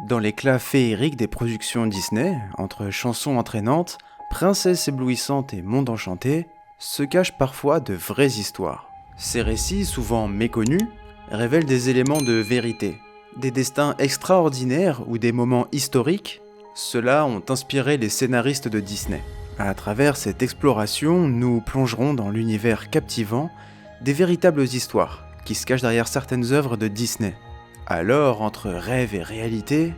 Dans l'éclat féerique des productions Disney, entre chansons entraînantes, princesses éblouissantes et mondes enchantés, se cachent parfois de vraies histoires. Ces récits, souvent méconnus, révèlent des éléments de vérité, des destins extraordinaires ou des moments historiques. Ceux-là ont inspiré les scénaristes de Disney. À travers cette exploration, nous plongerons dans l'univers captivant des véritables histoires qui se cachent derrière certaines œuvres de Disney. Alors, entre rêve et réalité,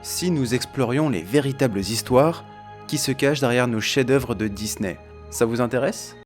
si nous explorions les véritables histoires qui se cachent derrière nos chefs-d'œuvre de Disney, ça vous intéresse ?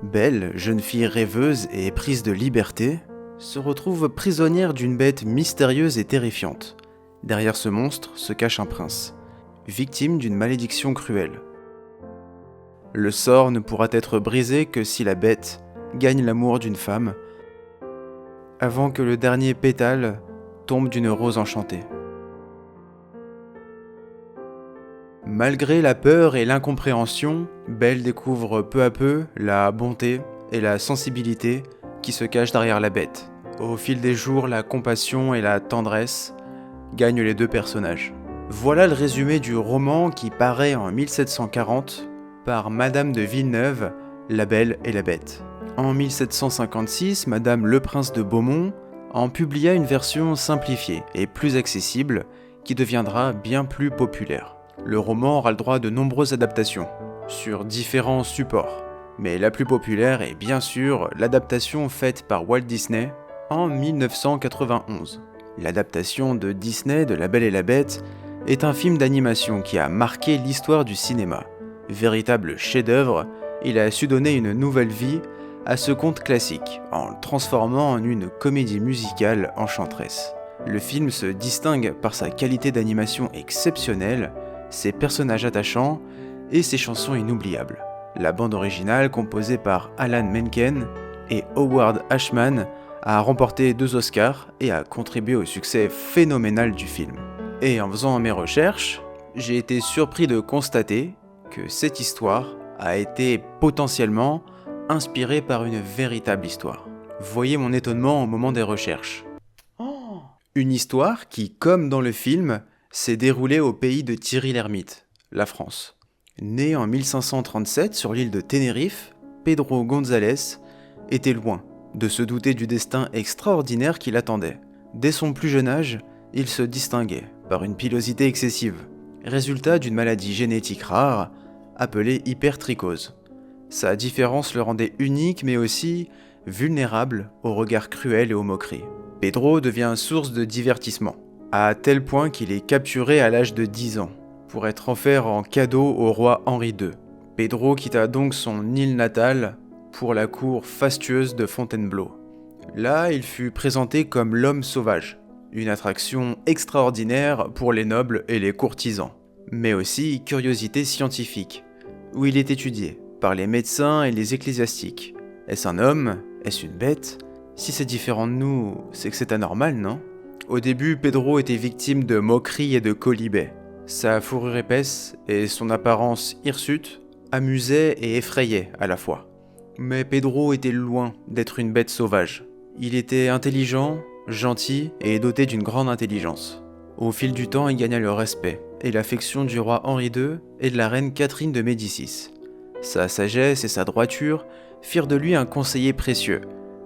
Belle, jeune fille rêveuse et éprise de liberté, se retrouve prisonnière d'une bête mystérieuse et terrifiante. Derrière ce monstre se cache un prince, victime d'une malédiction cruelle. Le sort ne pourra être brisé que si la bête gagne l'amour d'une femme, avant que le dernier pétale tombe d'une rose enchantée. Malgré la peur et l'incompréhension, Belle découvre peu à peu la bonté et la sensibilité qui se cachent derrière la bête. Au fil des jours, la compassion et la tendresse gagnent les deux personnages. Voilà le résumé du roman qui paraît en 1740 par Madame de Villeneuve, La Belle et la Bête. En 1756, Madame Le Prince de Beaumont en publia une version simplifiée et plus accessible qui deviendra bien plus populaire. Le roman aura le droit à de nombreuses adaptations, sur différents supports. Mais la plus populaire est bien sûr l'adaptation faite par Walt Disney en 1991. L'adaptation de Disney de La Belle et la Bête est un film d'animation qui a marqué l'histoire du cinéma. Véritable chef-d'œuvre, il a su donner une nouvelle vie à ce conte classique, en le transformant en une comédie musicale enchanteresse. Le film se distingue par sa qualité d'animation exceptionnelle, ses personnages attachants et ses chansons inoubliables. La bande originale, composée par Alan Menken et Howard Ashman, a remporté 2 Oscars et a contribué au succès phénoménal du film. Et en faisant mes recherches, j'ai été surpris de constater que cette histoire a été potentiellement inspirée par une véritable histoire. Voyez mon étonnement au moment des recherches. Une histoire qui, comme dans le film, s'est déroulée au pays de Thierry Lhermitte, la France. Né en 1537 sur l'île de Tenerife, Pedro González était loin de se douter du destin extraordinaire qui l'attendait. Dès son plus jeune âge, il se distinguait par une pilosité excessive, résultat d'une maladie génétique rare appelée hypertrichose. Sa différence le rendait unique mais aussi vulnérable aux regards cruels et aux moqueries. Pedro devient source de divertissement, à tel point qu'il est capturé à l'âge de 10 ans, pour être offert en cadeau au roi Henri II. Pedro quitta donc son île natale pour la cour fastueuse de Fontainebleau. Là, il fut présenté comme l'homme sauvage, une attraction extraordinaire pour les nobles et les courtisans, mais aussi curiosité scientifique, où il est étudié par les médecins et les ecclésiastiques. Est-ce un homme ? Est-ce une bête ? Si c'est différent de nous, c'est que c'est anormal, non ? Au début, Pedro était victime de moqueries et de quolibets. Sa fourrure épaisse et son apparence hirsute amusaient et effrayaient à la fois. Mais Pedro était loin d'être une bête sauvage. Il était intelligent, gentil et doté d'une grande intelligence. Au fil du temps, il gagna le respect et l'affection du roi Henri II et de la reine Catherine de Médicis. Sa sagesse et sa droiture firent de lui un conseiller précieux,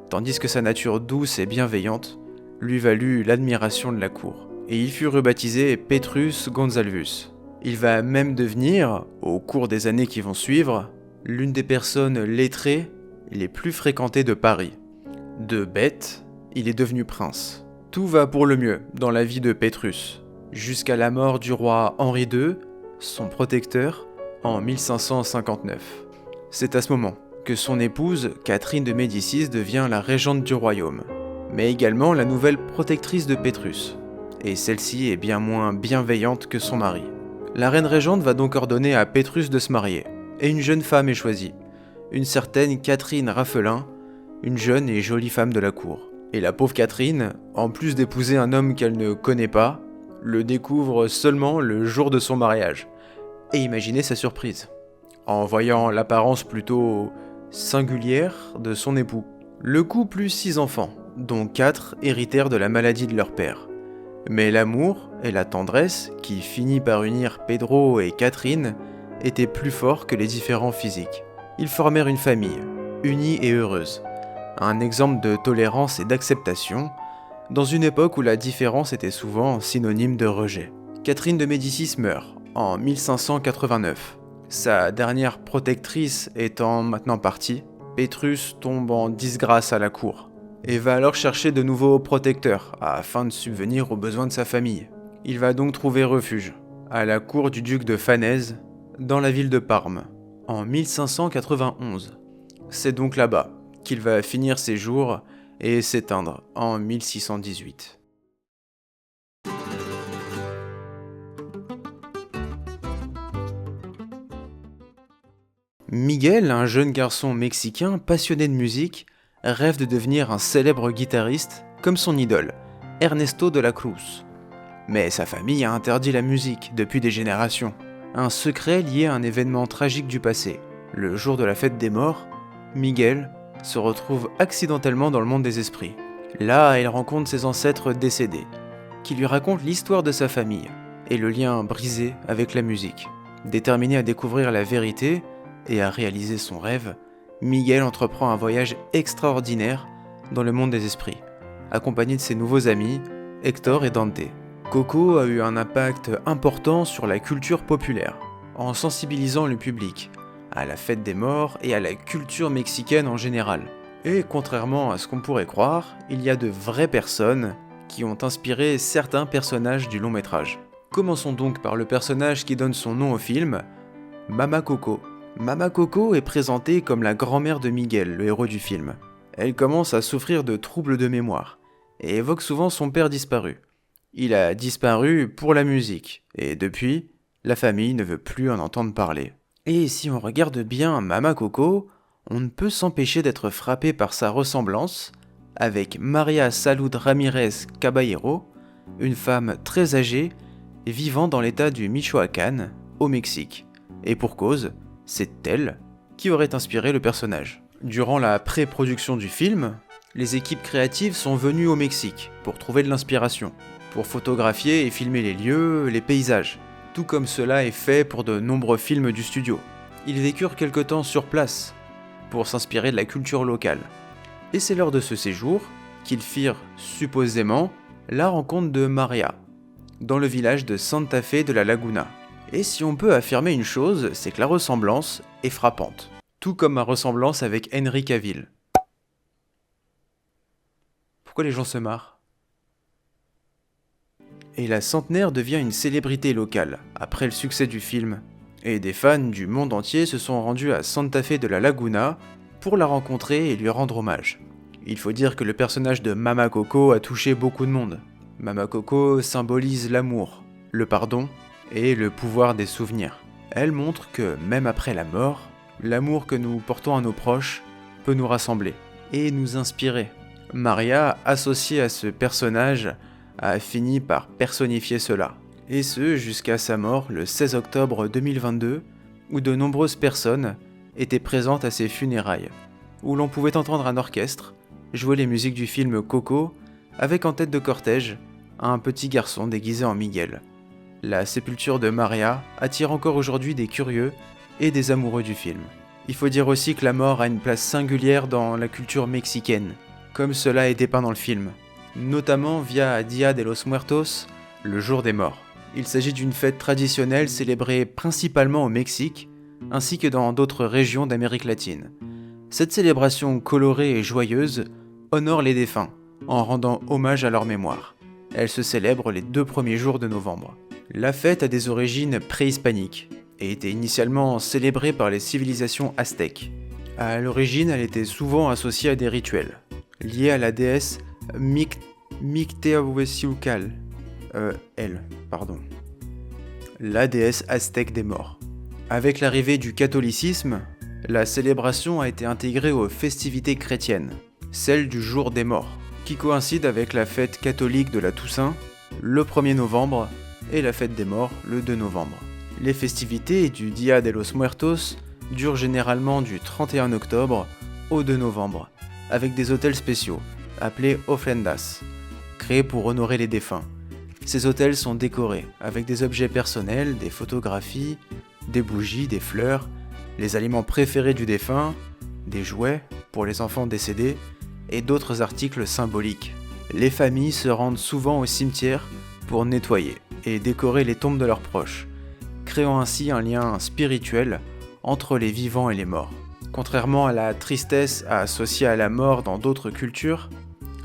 tandis que sa nature douce et bienveillante lui valut l'admiration de la cour. Et il fut rebaptisé Petrus Gonzalvus. Il va même devenir, au cours des années qui vont suivre, l'une des personnes lettrées les plus fréquentées de Paris. De bête, il est devenu prince. Tout va pour le mieux dans la vie de Petrus, jusqu'à la mort du roi Henri II, son protecteur, en 1559. C'est à ce moment que son épouse, Catherine de Médicis, devient la régente du royaume, mais également la nouvelle protectrice de Pétrus, et celle-ci est bien moins bienveillante que son mari. La reine régente va donc ordonner à Pétrus de se marier, et une jeune femme est choisie, une certaine Catherine Raffelin, une jeune et jolie femme de la cour. Et la pauvre Catherine, en plus d'épouser un homme qu'elle ne connaît pas, le découvre seulement le jour de son mariage. Et imaginez sa surprise, en voyant l'apparence plutôt singulière de son époux. Le couple eut 6 enfants, dont 4 héritèrent de la maladie de leur père. Mais l'amour et la tendresse, qui finit par unir Pedro et Catherine, étaient plus forts que les différends physiques. Ils formèrent une famille, unie et heureuse. Un exemple de tolérance et d'acceptation, dans une époque où la différence était souvent synonyme de rejet. Catherine de Médicis meurt en 1589. Sa dernière protectrice étant maintenant partie, Pétrus tombe en disgrâce à la cour et va alors chercher de nouveaux protecteurs afin de subvenir aux besoins de sa famille. Il va donc trouver refuge à la cour du duc de Fanez, dans la ville de Parme, en 1591. C'est donc là-bas qu'il va finir ses jours et s'éteindre en 1618. Miguel, un jeune garçon mexicain passionné de musique, rêve de devenir un célèbre guitariste comme son idole, Ernesto de la Cruz. Mais sa famille a interdit la musique depuis des générations. Un secret lié à un événement tragique du passé. Le jour de la fête des morts, Miguel se retrouve accidentellement dans le monde des esprits. Là, il rencontre ses ancêtres décédés, qui lui racontent l'histoire de sa famille et le lien brisé avec la musique. Déterminé à découvrir la vérité et à réaliser son rêve, Miguel entreprend un voyage extraordinaire dans le monde des esprits, accompagné de ses nouveaux amis, Hector et Dante. Coco a eu un impact important sur la culture populaire, en sensibilisant le public à la fête des morts et à la culture mexicaine en général. Et contrairement à ce qu'on pourrait croire, il y a de vraies personnes qui ont inspiré certains personnages du long métrage. Commençons donc par le personnage qui donne son nom au film, Mama Coco. Mama Coco est présentée comme la grand-mère de Miguel, le héros du film. Elle commence à souffrir de troubles de mémoire et évoque souvent son père disparu. Il a disparu pour la musique, et depuis, la famille ne veut plus en entendre parler. Et si on regarde bien Mama Coco, on ne peut s'empêcher d'être frappé par sa ressemblance avec Maria Salud Ramirez Caballero, une femme très âgée vivant dans l'état du Michoacán, au Mexique. Et pour cause, c'est elle qui aurait inspiré le personnage. Durant la pré-production du film, les équipes créatives sont venues au Mexique pour trouver de l'inspiration, pour photographier et filmer les lieux, les paysages, tout comme cela est fait pour de nombreux films du studio. Ils vécurent quelque temps sur place, pour s'inspirer de la culture locale. Et c'est lors de ce séjour qu'ils firent, supposément, la rencontre de Maria, dans le village de Santa Fe de la Laguna. Et si on peut affirmer une chose, c'est que la ressemblance est frappante, tout comme ma ressemblance avec Henry Cavill. Pourquoi les gens se marrent ? Et la centenaire devient une célébrité locale, après le succès du film. Et des fans du monde entier se sont rendus à Santa Fe de la Laguna pour la rencontrer et lui rendre hommage. Il faut dire que le personnage de Mama Coco a touché beaucoup de monde. Mama Coco symbolise l'amour, le pardon et le pouvoir des souvenirs. Elle montre que même après la mort, l'amour que nous portons à nos proches peut nous rassembler et nous inspirer. Maria, associée à ce personnage, a fini par personnifier cela. Et ce, jusqu'à sa mort le 16 octobre 2022, où de nombreuses personnes étaient présentes à ses funérailles, où l'on pouvait entendre un orchestre jouer les musiques du film Coco, avec en tête de cortège un petit garçon déguisé en Miguel. La sépulture de Maria attire encore aujourd'hui des curieux et des amoureux du film. Il faut dire aussi que la mort a une place singulière dans la culture mexicaine, comme cela est dépeint dans le film, notamment via Dia de los Muertos, le jour des morts. Il s'agit d'une fête traditionnelle célébrée principalement au Mexique, ainsi que dans d'autres régions d'Amérique latine. Cette célébration colorée et joyeuse honore les défunts, en rendant hommage à leur mémoire. Elle se célèbre les 2 premiers jours de novembre. La fête a des origines préhispaniques, et était initialement célébrée par les civilisations aztèques. À l'origine, elle était souvent associée à des rituels, liés à la déesse Mictehueciucal, la déesse aztèque des morts. Avec l'arrivée du catholicisme, la célébration a été intégrée aux festivités chrétiennes, celle du jour des morts, qui coïncide avec la fête catholique de la Toussaint, le 1er novembre, et la fête des morts, le 2 novembre. Les festivités du Dia de los Muertos durent généralement du 31 octobre au 2 novembre, avec des autels spéciaux, appelés ofrendas, créés pour honorer les défunts. Ces autels sont décorés avec des objets personnels, des photographies, des bougies, des fleurs, les aliments préférés du défunt, des jouets pour les enfants décédés et d'autres articles symboliques. Les familles se rendent souvent au cimetière pour nettoyer et décorer les tombes de leurs proches, créant ainsi un lien spirituel entre les vivants et les morts. Contrairement à la tristesse associée à la mort dans d'autres cultures,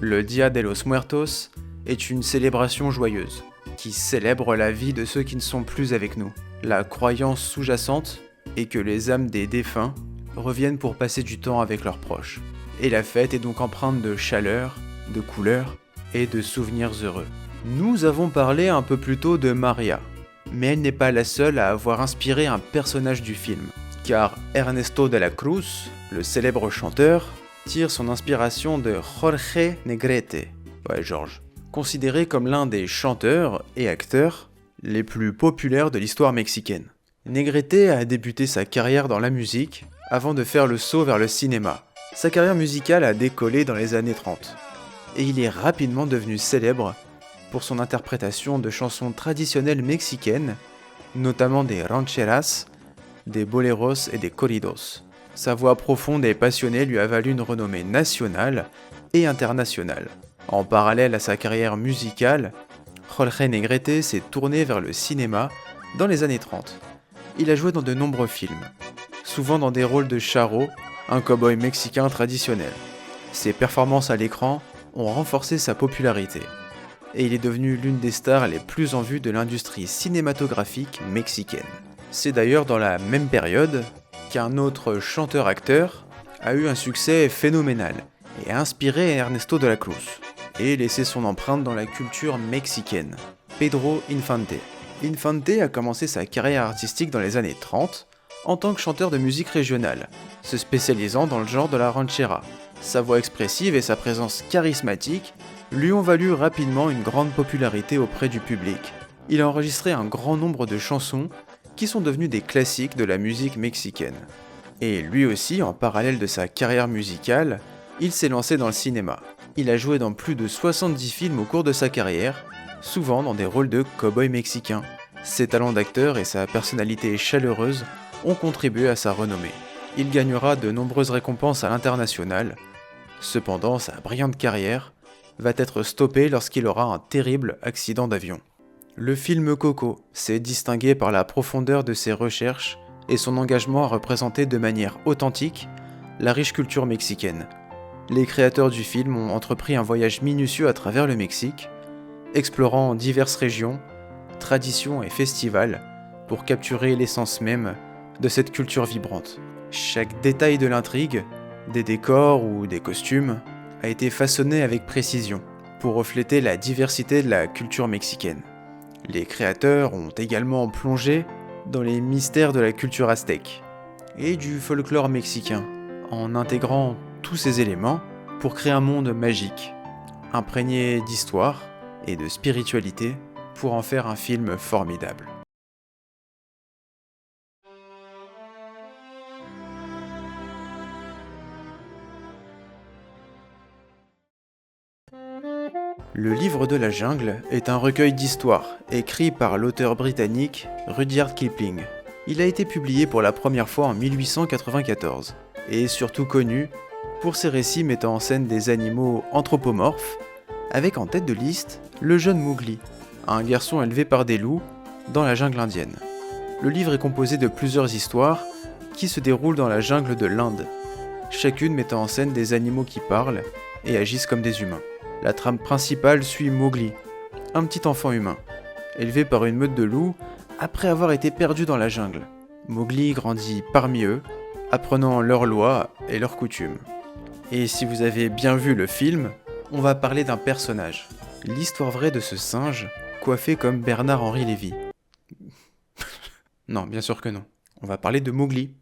le Dia de los Muertos est une célébration joyeuse, qui célèbre la vie de ceux qui ne sont plus avec nous. La croyance sous-jacente est que les âmes des défunts reviennent pour passer du temps avec leurs proches. Et la fête est donc empreinte de chaleur, de couleurs et de souvenirs heureux. Nous avons parlé un peu plus tôt de Maria, mais elle n'est pas la seule à avoir inspiré un personnage du film, car Ernesto de la Cruz, le célèbre chanteur, tire son inspiration de Jorge Negrete, Georges, considéré comme l'un des chanteurs et acteurs les plus populaires de l'histoire mexicaine. Negrete a débuté sa carrière dans la musique avant de faire le saut vers le cinéma. Sa carrière musicale a décollé dans les années 30, et il est rapidement devenu célèbre pour son interprétation de chansons traditionnelles mexicaines, notamment des rancheras, des boleros et des corridos. Sa voix profonde et passionnée lui a valu une renommée nationale et internationale. En parallèle à sa carrière musicale, Jorge Negrete s'est tourné vers le cinéma dans les années 30. Il a joué dans de nombreux films, souvent dans des rôles de charro, un cow-boy mexicain traditionnel. Ses performances à l'écran ont renforcé sa popularité, et il est devenu l'une des stars les plus en vue de l'industrie cinématographique mexicaine. C'est d'ailleurs dans la même période qu'un autre chanteur-acteur a eu un succès phénoménal et a inspiré Ernesto de la Cruz, et laissé son empreinte dans la culture mexicaine, Pedro Infante. Infante a commencé sa carrière artistique dans les années 30 en tant que chanteur de musique régionale, se spécialisant dans le genre de la ranchera. Sa voix expressive et sa présence charismatique lui ont valu rapidement une grande popularité auprès du public. Il a enregistré un grand nombre de chansons qui sont devenues des classiques de la musique mexicaine. Et lui aussi, en parallèle de sa carrière musicale, il s'est lancé dans le cinéma. Il a joué dans plus de 70 films au cours de sa carrière, souvent dans des rôles de cow-boy mexicain. Ses talents d'acteur et sa personnalité chaleureuse ont contribué à sa renommée. Il gagnera de nombreuses récompenses à l'international. Cependant, sa brillante carrière va être stoppée lorsqu'il aura un terrible accident d'avion. Le film Coco s'est distingué par la profondeur de ses recherches et son engagement à représenter de manière authentique la riche culture mexicaine. Les créateurs du film ont entrepris un voyage minutieux à travers le Mexique, explorant diverses régions, traditions et festivals pour capturer l'essence même de cette culture vibrante. Chaque détail de l'intrigue, des décors ou des costumes, a été façonné avec précision pour refléter la diversité de la culture mexicaine. Les créateurs ont également plongé dans les mystères de la culture aztèque et du folklore mexicain, en intégrant tous ces éléments pour créer un monde magique, imprégné d'histoire et de spiritualité pour en faire un film formidable. Le Livre de la Jungle est un recueil d'histoires écrit par l'auteur britannique Rudyard Kipling. Il a été publié pour la première fois en 1894 et est surtout connu pour ses récits mettant en scène des animaux anthropomorphes, avec en tête de liste le jeune Mowgli, un garçon élevé par des loups dans la jungle indienne. Le livre est composé de plusieurs histoires qui se déroulent dans la jungle de l'Inde, chacune mettant en scène des animaux qui parlent et agissent comme des humains. La trame principale suit Mowgli, un petit enfant humain, élevé par une meute de loups après avoir été perdu dans la jungle. Mowgli grandit parmi eux, apprenant leurs lois et leurs coutumes. Et si vous avez bien vu le film, on va parler d'un personnage, l'histoire vraie de ce singe coiffé comme Bernard-Henri Lévy. Non, bien sûr que non. On va parler de Mowgli,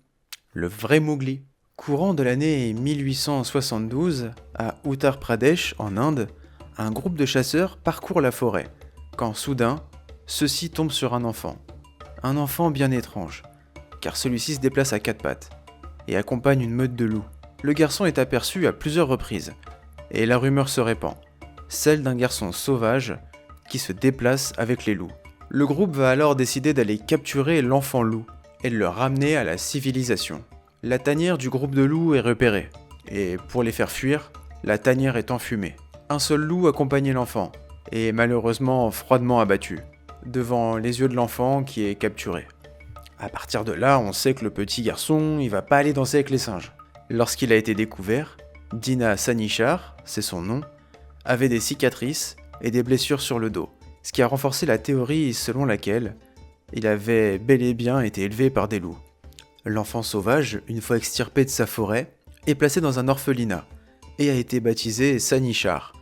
le vrai Mowgli, Courant de l'année 1872, à Uttar Pradesh, en Inde, un groupe de chasseurs parcourt la forêt, quand soudain, ceux-ci tombent sur un enfant. Un enfant bien étrange, car celui-ci se déplace à quatre pattes, et accompagne une meute de loups. Le garçon est aperçu à plusieurs reprises, et la rumeur se répand, celle d'un garçon sauvage qui se déplace avec les loups. Le groupe va alors décider d'aller capturer l'enfant loup, et de le ramener à la civilisation. La tanière du groupe de loups est repérée, et pour les faire fuir, la tanière est enfumée. Un seul loup accompagnait l'enfant, et malheureusement froidement abattu, devant les yeux de l'enfant qui est capturé. À partir de là, on sait que le petit garçon, il va pas aller danser avec les singes. Lorsqu'il a été découvert, Dina Sanichar, c'est son nom, avait des cicatrices et des blessures sur le dos, ce qui a renforcé la théorie selon laquelle il avait bel et bien été élevé par des loups. L'enfant sauvage, une fois extirpé de sa forêt, est placé dans un orphelinat et a été baptisé Sanichar,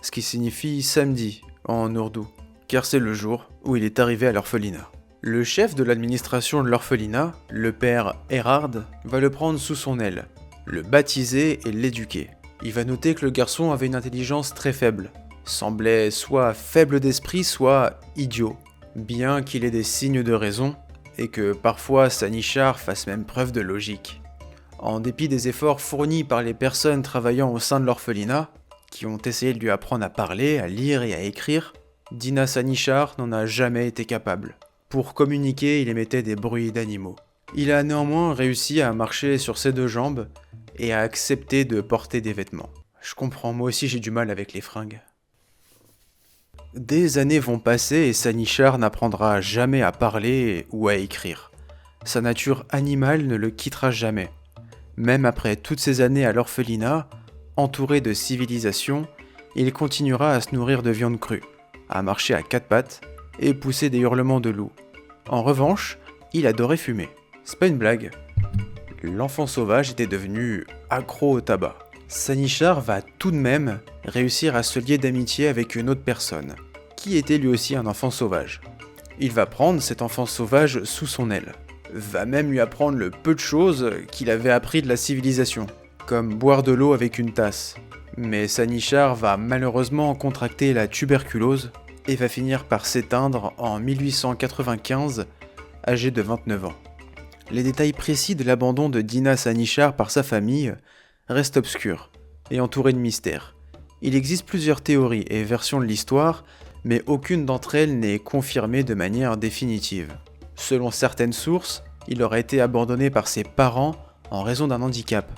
ce qui signifie samedi en ourdou, car c'est le jour où il est arrivé à l'orphelinat. Le chef de l'administration de l'orphelinat, le père Erhard, va le prendre sous son aile, le baptiser et l'éduquer. Il va noter que le garçon avait une intelligence très faible, semblait soit faible d'esprit, soit idiot, bien qu'il ait des signes de raison, et que parfois Sanichar fasse même preuve de logique. En dépit des efforts fournis par les personnes travaillant au sein de l'orphelinat, qui ont essayé de lui apprendre à parler, à lire et à écrire, Dina Sanichar n'en a jamais été capable. Pour communiquer, il émettait des bruits d'animaux. Il a néanmoins réussi à marcher sur ses deux jambes et à accepter de porter des vêtements. Je comprends, moi aussi j'ai du mal avec les fringues. Des années vont passer et Sanichar n'apprendra jamais à parler ou à écrire. Sa nature animale ne le quittera jamais. Même après toutes ces années à l'orphelinat, entouré de civilisation, il continuera à se nourrir de viande crue, à marcher à quatre pattes et pousser des hurlements de loup. En revanche, il adorait fumer. C'est pas une blague. L'enfant sauvage était devenu accro au tabac. Sanichar va tout de même réussir à se lier d'amitié avec une autre personne, qui était lui aussi un enfant sauvage. Il va prendre cet enfant sauvage sous son aile, va même lui apprendre le peu de choses qu'il avait appris de la civilisation, comme boire de l'eau avec une tasse. Mais Sanichar va malheureusement contracter la tuberculose et va finir par s'éteindre en 1895, âgé de 29 ans. Les détails précis de l'abandon de Dina Sanichar par sa famille restent obscurs et entourés de mystères. Il existe plusieurs théories et versions de l'histoire, mais aucune d'entre elles n'est confirmée de manière définitive. Selon certaines sources, il aurait été abandonné par ses parents en raison d'un handicap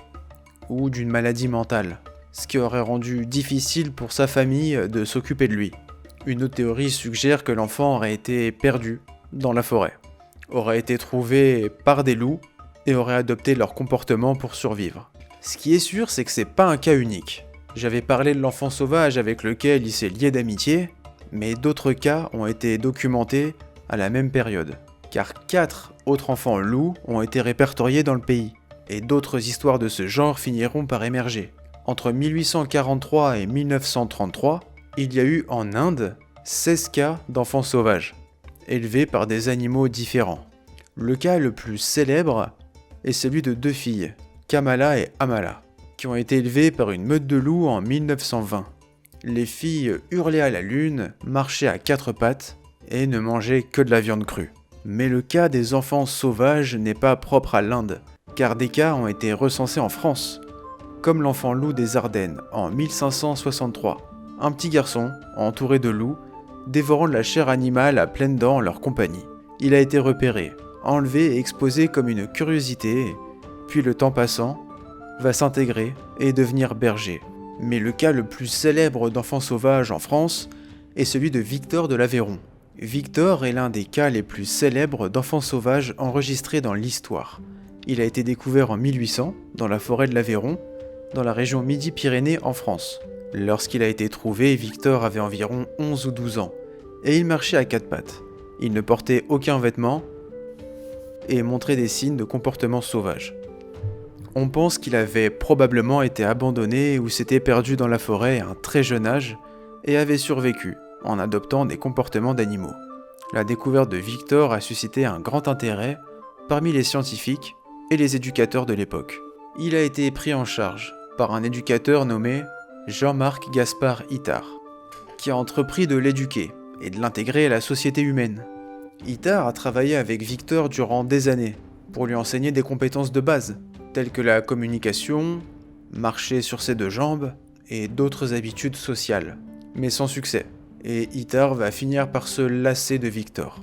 ou d'une maladie mentale, ce qui aurait rendu difficile pour sa famille de s'occuper de lui. Une autre théorie suggère que l'enfant aurait été perdu dans la forêt, aurait été trouvé par des loups et aurait adopté leur comportement pour survivre. Ce qui est sûr, c'est que c'est pas un cas unique. J'avais parlé de l'enfant sauvage avec lequel il s'est lié d'amitié, mais d'autres cas ont été documentés à la même période, car 4 autres enfants loups ont été répertoriés dans le pays, et d'autres histoires de ce genre finiront par émerger. Entre 1843 et 1933, il y a eu en Inde 16 cas d'enfants sauvages, élevés par des animaux différents. Le cas le plus célèbre est celui de 2 filles, Kamala et Amala, qui ont été élevées par une meute de loups en 1920. Les filles hurlaient à la lune, marchaient à 4 pattes et ne mangeaient que de la viande crue. Mais le cas des enfants sauvages n'est pas propre à l'Inde, car des cas ont été recensés en France, comme l'enfant loup des Ardennes en 1563. Un petit garçon, entouré de loups, dévorant de la chair animale à pleines dents en leur compagnie. Il a été repéré, enlevé et exposé comme une curiosité, puis le temps passant, va s'intégrer et devenir berger. Mais le cas le plus célèbre d'enfant sauvage en France est celui de Victor de l'Aveyron. Victor est l'un des cas les plus célèbres d'enfants sauvages enregistrés dans l'histoire. Il a été découvert en 1800 dans la forêt de l'Aveyron, dans la région Midi-Pyrénées en France. Lorsqu'il a été trouvé, Victor avait environ 11 ou 12 ans, et il marchait à 4 pattes. Il ne portait aucun vêtement et montrait des signes de comportement sauvage. On pense qu'il avait probablement été abandonné ou s'était perdu dans la forêt à un très jeune âge et avait survécu en adoptant des comportements d'animaux. La découverte de Victor a suscité un grand intérêt parmi les scientifiques et les éducateurs de l'époque. Il a été pris en charge par un éducateur nommé Jean-Marc Gaspard Itard, qui a entrepris de l'éduquer et de l'intégrer à la société humaine. Itard a travaillé avec Victor durant des années pour lui enseigner des compétences de base, telles que la communication, marcher sur ses deux jambes et d'autres habitudes sociales, mais sans succès. Et Itard va finir par se lasser de Victor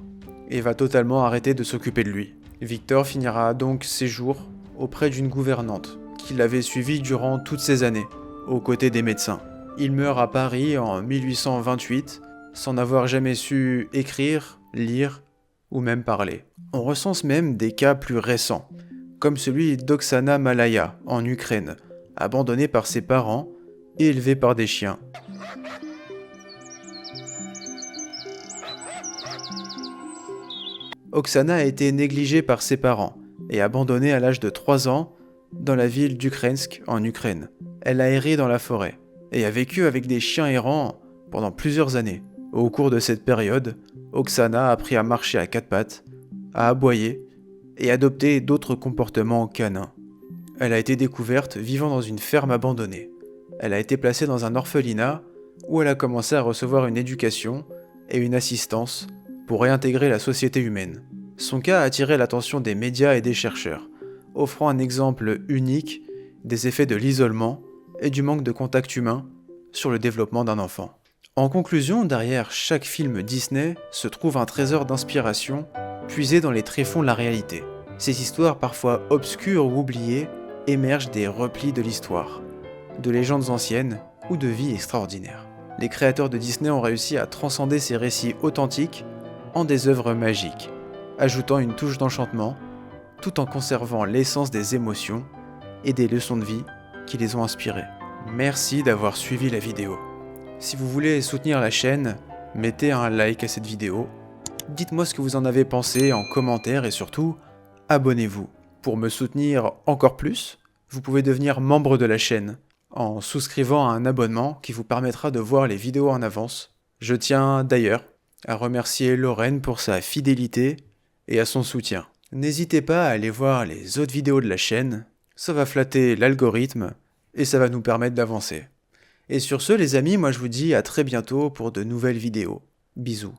et va totalement arrêter de s'occuper de lui. Victor finira donc ses jours auprès d'une gouvernante qui l'avait suivi durant toutes ces années, aux côtés des médecins. Il meurt à Paris en 1828 sans n'avoir jamais su écrire, lire ou même parler. On recense même des cas plus récents, comme celui d'Oksana Malaya en Ukraine, abandonnée par ses parents et élevée par des chiens. Oksana a été négligée par ses parents et abandonnée à l'âge de 3 ans dans la ville d'Ukrensk en Ukraine. Elle a erré dans la forêt et a vécu avec des chiens errants pendant plusieurs années. Au cours de cette période, Oksana a appris à marcher à quatre pattes, à aboyer et adopter d'autres comportements canins. Elle a été découverte vivant dans une ferme abandonnée. Elle a été placée dans un orphelinat où elle a commencé à recevoir une éducation et une assistance pour réintégrer la société humaine. Son cas a attiré l'attention des médias et des chercheurs, offrant un exemple unique des effets de l'isolement et du manque de contact humain sur le développement d'un enfant. En conclusion, derrière chaque film Disney se trouve un trésor d'inspiration puisé dans les tréfonds de la réalité. Ces histoires parfois obscures ou oubliées émergent des replis de l'histoire, de légendes anciennes ou de vies extraordinaires. Les créateurs de Disney ont réussi à transcender ces récits authentiques en des œuvres magiques, ajoutant une touche d'enchantement, tout en conservant l'essence des émotions et des leçons de vie qui les ont inspirés. Merci d'avoir suivi la vidéo. Si vous voulez soutenir la chaîne, mettez un like à cette vidéo, dites-moi ce que vous en avez pensé en commentaire et surtout, abonnez-vous. Pour me soutenir encore plus, vous pouvez devenir membre de la chaîne en souscrivant à un abonnement qui vous permettra de voir les vidéos en avance. Je tiens d'ailleurs à remercier Lorraine pour sa fidélité et à son soutien. N'hésitez pas à aller voir les autres vidéos de la chaîne, ça va flatter l'algorithme et ça va nous permettre d'avancer. Et sur ce les amis, moi je vous dis à très bientôt pour de nouvelles vidéos. Bisous.